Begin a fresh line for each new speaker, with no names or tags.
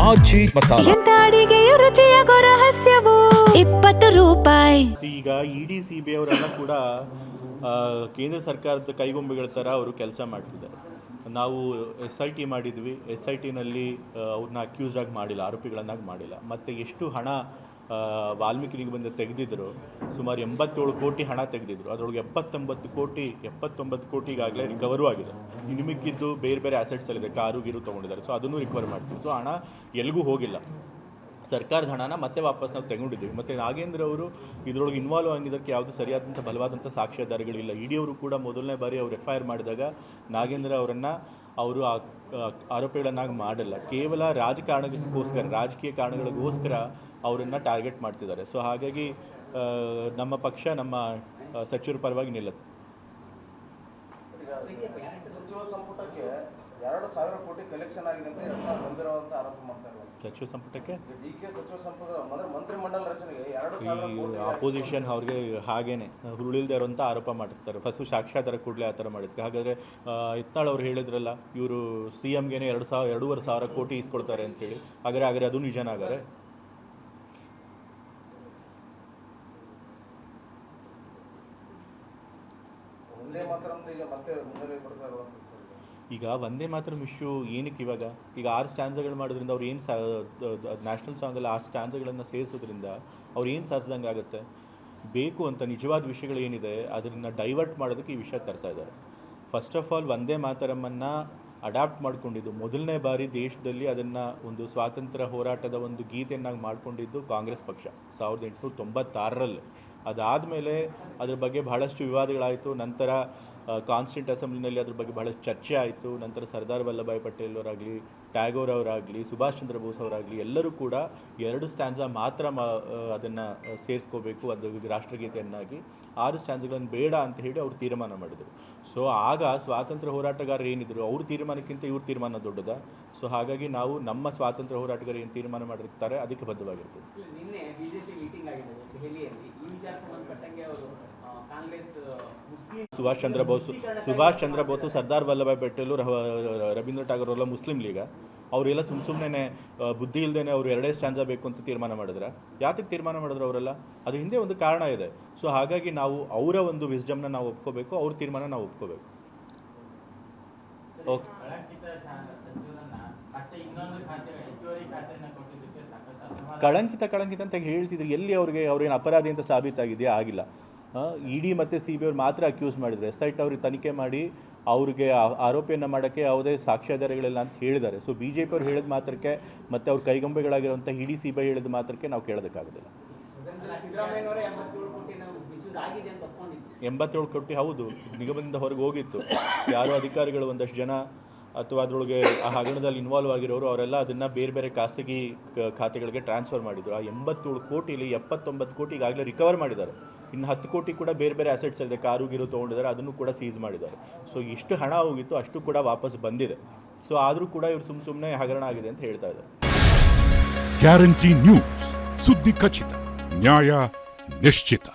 ಆಚಿ ಮಸಾಲ.
ಎಂತ ಅಡಿಗೆಯ ರುಚಿಯಾಗೋ ರಹಸ್ಯವು 20 ರೂಪಾಯಿ.
ಈಗ ಇಡಿ ಸಿಬಿಐ ಅವರೆಲ್ಲ ಕೂಡ ಕೇಂದ್ರ ಸರ್ಕಾರದ ಕೈಗೊಂಬೆಗಳ ಥರ ಅವರು ಕೆಲಸ ಮಾಡ್ತಿದ್ದಾರೆ. ನಾವು SIT ಮಾಡಿದ್ವಿ, SITನಲ್ಲಿ ಅವ್ರನ್ನ ಅಕ್ಯೂಸ್ಡ್ ಆಗಿ ಮಾಡಿಲ್ಲ, ಆರೋಪಿಗಳನ್ನಾಗಿ ಮಾಡಿಲ್ಲ. ಮತ್ತು ಎಷ್ಟು ಹಣ ವಾಲ್ಮೀಕಿ ನಿಗಮದಿಂದ ತೆಗೆದಿದ್ರು, ಸುಮಾರು 87 ಕೋಟಿ ಹಣ ತೆಗೆದಿದ್ರು. ಅದರೊಳಗೆ 79 ಕೋಟಿ ಈಗಾಗಲೇ ರಿಕವರು ಆಗಿದೆ. ನಿಮಗಿದ್ದು ಬೇರೆ ಬೇರೆ ಆ್ಯಸೆಟ್ಸಲ್ಲಿದೆ, ಕಾರು ಗೀರು ತೊಗೊಂಡಿದ್ದಾರೆ. ಸೊ ಅದನ್ನು ರಿಕವರ್ ಮಾಡ್ತೀವಿ. ಸೊ ಹಣ ಎಲ್ಲಿಗೂ ಹೋಗಿಲ್ಲ, ಸರ್ಕಾರದ ಹಣನ ಮತ್ತೆ ವಾಪಸ್ ನಾವು ತೆಗೊಂಡಿದ್ದೀವಿ. ಮತ್ತು ನಾಗೇಂದ್ರ ಅವರು ಇದರೊಳಗೆ ಇನ್ವಾಲ್ವ್ ಆಗಿದ್ದಕ್ಕೆ ಯಾವುದೂ ಸರಿಯಾದಂಥ ಬಲವಾದಂಥ ಸಾಕ್ಷ್ಯಾಧಾರಗಳಿಲ್ಲ. ಇಡಿ ಅವರು ಕೂಡ ಮೊದಲನೇ ಬಾರಿ ಅವರು FIR ಮಾಡಿದಾಗ ನಾಗೇಂದ್ರ ಅವರನ್ನು ಅವರು ಆರೋಪಿಗಳನ್ನಾಗಿ ಮಾಡಲ್ಲ, ಕೇವಲ ರಾಜಕೀಯ ಕಾರಣಗಳಿಗೋಸ್ಕರ ಅವರನ್ನು ಟಾರ್ಗೆಟ್ ಮಾಡ್ತಿದ್ದಾರೆ. ಸೊ ಹಾಗಾಗಿ ನಮ್ಮ ಪಕ್ಷ ನಮ್ಮ ಸಚಿವರ ಪರವಾಗಿ ನಿಲ್ಲುತ್ತೆ.
ಸಚಿವ ಸಂಪುಟಕ್ಕೆ 2,000 ಕೋಟಿ ಕಲೆಕ್ಷನ್ ಆಗಿದೆ ಅಂತ ಗಂಭೀರವಾದ ಆರೋಪ ಮಾಡ್ತಾರೆ.
ಸಚಿವ ಸಂಪುಟಕ್ಕೆ
DK ಸಚಿವ ಸಂಪುಟ ಮಂತ್ರಿಮಂಡಲ ರಚನೆಗೆ 2,000 ಕೋಟಿ
ಅಪೋಸಿಷನ್ ಅವ್ರಿಗೆ ಹಾಗೇನೆ ಹುರುಳಿಲ್ದೇ ಇರೋಂಥ ಆರೋಪ ಮಾಡಿರ್ತಾರೆ. ಫಸ್ಟು ಸಾಕ್ಷ್ಯಾಧಾರ ಕೂಡಲೇ ಆ ಥರ ಮಾಡಿದ್ಕೆ. ಹಾಗಾದರೆ ಯತ್ನಾಳ್ ಅವ್ರು ಹೇಳಿದ್ರಲ್ಲ, ಇವರು CMಗೆ 2,500 ಕೋಟಿ ಇಸ್ಕೊಳ್ತಾರೆ ಅಂತೇಳಿ. ಹಾಗಾದರೆ ಅದು ನಿಜನ? ಹಾಗಾದರೆ ಈಗ ವಂದೇ ಮಾತರಂ ಇಶ್ಯೂ ಏನಕ್ಕೆ ಇವಾಗ? ಈಗ 6 ಸ್ಟ್ಯಾನ್ಸಗಳು ಮಾಡೋದ್ರಿಂದ ಅವ್ರು ಏನು ನ್ಯಾಷನಲ್ ಸಾಂಗಲ್ಲಿ 6 ಸ್ಟ್ಯಾನ್ಸ್ಗಳನ್ನು ಸೇರಿಸೋದ್ರಿಂದ ಅವ್ರು ಏನು ಸಾಧಿಸ್ದಂಗೆ ಆಗುತ್ತೆ? ಬೇಕು ಅಂತ ನಿಜವಾದ ವಿಷಯಗಳು ಏನಿದೆ ಅದನ್ನು ಡೈವರ್ಟ್ ಮಾಡೋದಕ್ಕೆ ಈ ವಿಷಯ ತರ್ತಾ ಇದ್ದಾರೆ. First of all Vande ಮಾತರಮನ್ನು adapt ಮಾಡ್ಕೊಂಡಿದ್ದು ಮೊದಲನೇ ಬಾರಿ ದೇಶದಲ್ಲಿ, ಅದನ್ನು ಒಂದು ಸ್ವಾತಂತ್ರ್ಯ ಹೋರಾಟದ ಒಂದು ಗೀತೆಯನ್ನಾಗಿ ಮಾಡಿಕೊಂಡಿದ್ದು ಕಾಂಗ್ರೆಸ್ ಪಕ್ಷ 1896ರಲ್ಲಿ. ಅದಾದಮೇಲೆ ಅದ್ರ ಬಗ್ಗೆ ಬಹಳಷ್ಟು ವಿವಾದಗಳಾಯಿತು. ನಂತರ ಕಾನ್ಸ್ಟಿಟ್ಯೂಂಟ್ ಅಸೆಂಬ್ಲಿನಲ್ಲಿ ಅದ್ರ ಬಗ್ಗೆ ಬಹಳಷ್ಟು ಚರ್ಚೆ ಆಯಿತು. ನಂತರ ಸರ್ದಾರ್ ವಲ್ಲಭಾಯ್ ಪಟೇಲ್ ಅವರಾಗಲಿ, ಟ್ಯಾಗೋರ್ ಅವರಾಗಲಿ, ಸುಭಾಷ್ ಚಂದ್ರ ಬೋಸ್ ಅವರಾಗಲಿ ಎಲ್ಲರೂ ಕೂಡ 2 ಸ್ಟ್ಯಾನ್ಸ ಮಾತ್ರ ಅದನ್ನು ಸೇರಿಸ್ಕೋಬೇಕು, ಅದು ರಾಷ್ಟ್ರಗೀತೆಯನ್ನಾಗಿ. 6 ಸ್ಟ್ಯಾನ್ಸ್ಗಳನ್ನು ಬೇಡ ಅಂತ ಹೇಳಿ ಅವರು ತೀರ್ಮಾನ ಮಾಡಿದರು. ಸೊ ಆಗ ಸ್ವಾತಂತ್ರ್ಯ ಹೋರಾಟಗಾರರು ಏನಿದ್ರು ಅವ್ರ ತೀರ್ಮಾನಕ್ಕಿಂತ ಇವ್ರ ತೀರ್ಮಾನ ದೊಡ್ಡದ. ಸೊ ಹಾಗಾಗಿ ನಾವು ನಮ್ಮ ಸ್ವಾತಂತ್ರ್ಯ ಹೋರಾಟಗಾರರು ಏನು ತೀರ್ಮಾನ ಮಾಡಿರ್ತಾರೆ ಅದಕ್ಕೆ ಬದ್ಧವಾಗಿರ್ತೀವಿ.
ನಿನ್ನೆ ಬಿಜೆಪಿ ಮೀಟಿಂಗ್ ಆಗಿದೆ ದೆಹಲಿಯಲ್ಲಿ. ಈ ವಿಚಾರ ಸಂಬಂಧಪಟ್ಟಂಗೆ ಅವರು ಕಾಂಗ್ರೆಸ್ ಸುಭಾಷ್ ಚಂದ್ರ ಬೋಸ್, ಸರ್ದಾರ್ ವಲ್ಲಭಾಯ್ ಪಟೇಲು, ರವೀಂದ್ರ ಟಾಗೋರ್ ಅವರೆಲ್ಲ ಮುಸ್ಲಿಂ ಲೀಗ, ಅವರೆಲ್ಲ ಸುಮ್ಮನೆ ಬುದ್ಧಿ ಇಲ್ಲದೇ ಅವರು 2 ಸ್ಟ್ಯಾನ್ಸ ಬೇಕು ಅಂತ ತೀರ್ಮಾನ ಮಾಡಿದ್ರೆ ಯಾತಕ್ಕೆ ತೀರ್ಮಾನ ಮಾಡಿದ್ರು ಅವರೆಲ್ಲ? ಅದು ಹಿಂದೆ ಒಂದು ಕಾರಣ ಇದೆ. ಸೊ ಹಾಗಾಗಿ ನಾವು ಅವರ ಒಂದು ವಿಸ್ಡಮ್ನ ನಾವು ಒಪ್ಕೋಬೇಕು, ಅವ್ರ ತೀರ್ಮಾನ ನಾವು ಒಪ್ಕೋಬೇಕು. ಓಕೆ. ಕಳಂಕಿತ ಅಂತ ಹೇಳ್ತಿದ್ರು. ಎಲ್ಲಿ ಅವ್ರೇನು ಅಪರಾಧಿ ಅಂತ ಸಾಬೀತಾಗಿದೆಯಾ? ಆಗಿಲ್ಲ. ಇಡಿ ಮತ್ತು CBI ಅವ್ರು ಮಾತ್ರ ಅಕ್ಯೂಸ್ ಮಾಡಿದ್ರು. SIT ಅವ್ರಿಗೆ ತನಿಖೆ ಮಾಡಿ ಅವ್ರಿಗೆ ಆರೋಪಿಯನ್ನು ಮಾಡೋಕ್ಕೆ ಯಾವುದೇ ಸಾಕ್ಷ್ಯಾಧಾರಗಳಿಲ್ಲ ಅಂತ ಹೇಳಿದ್ದಾರೆ. ಸೊ BJP ಅವ್ರು ಹೇಳಿದ ಮಾತ್ರಕ್ಕೆ ಮತ್ತು ಅವ್ರ ಕೈಗೊಂಬೆಗಳಾಗಿರುವಂಥ ಇಡಿ CBI ಹೇಳಿದ ಮಾತ್ರಕ್ಕೆ ನಾವು ಕೇಳೋದಕ್ಕಾಗೋದಿಲ್ಲ. 87 ಕೋಟಿ ಹೌದು, ನಿಗಮದಿಂದ ಹೊರಗೆ ಹೋಗಿತ್ತು. ಯಾರೋ ಅಧಿಕಾರಿಗಳು ಒಂದಷ್ಟು ಜನ ಅಥವಾ ಅದರೊಳಗೆ ಆ ಹಗರಣದಲ್ಲಿ ಇನ್ವಾಲ್ವ್ ಆಗಿರೋರು ಅವರೆಲ್ಲ ಅದನ್ನು ಬೇರೆ ಬೇರೆ ಖಾಸಗಿ ಖಾತೆಗಳಿಗೆ ಟ್ರಾನ್ಸ್ಫರ್ ಮಾಡಿದರು. ಆ 87 ಕೋಟಿಲಿ 79 ಕೋಟಿ ಈಗಾಗಲೇ ರಿಕವರ್ ಮಾಡಿದ್ದಾರೆ. ಇನ್ನು 10 ಕೋಟಿ ಕೂಡ ಬೇರೆ ಬೇರೆ ಅಸೆಟ್ಸ್ ಇದೆ, ಕಾರು ಗೀರು ತೊಗೊಂಡಿದ್ದಾರೆ, ಅದನ್ನು ಕೂಡ ಸೀಸ್ ಮಾಡಿದ್ದಾರೆ. ಸೊ ಇಷ್ಟು ಹಣ ಹೋಗಿತ್ತು ಅಷ್ಟು ಕೂಡ ವಾಪಸ್ ಬಂದಿದೆ. ಸೊ ಆದರೂ ಕೂಡ ಇವರು ಸುಮ್ಮನೆ ಹಗರಣ ಆಗಿದೆ ಅಂತ ಹೇಳ್ತಾ ಇದ್ದಾರೆ.
ಗ್ಯಾರಂಟಿ ನ್ಯೂಸ್, ಸುದ್ದಿ ಖಚಿತ, ನ್ಯಾಯ ನಿಶ್ಚಿತ.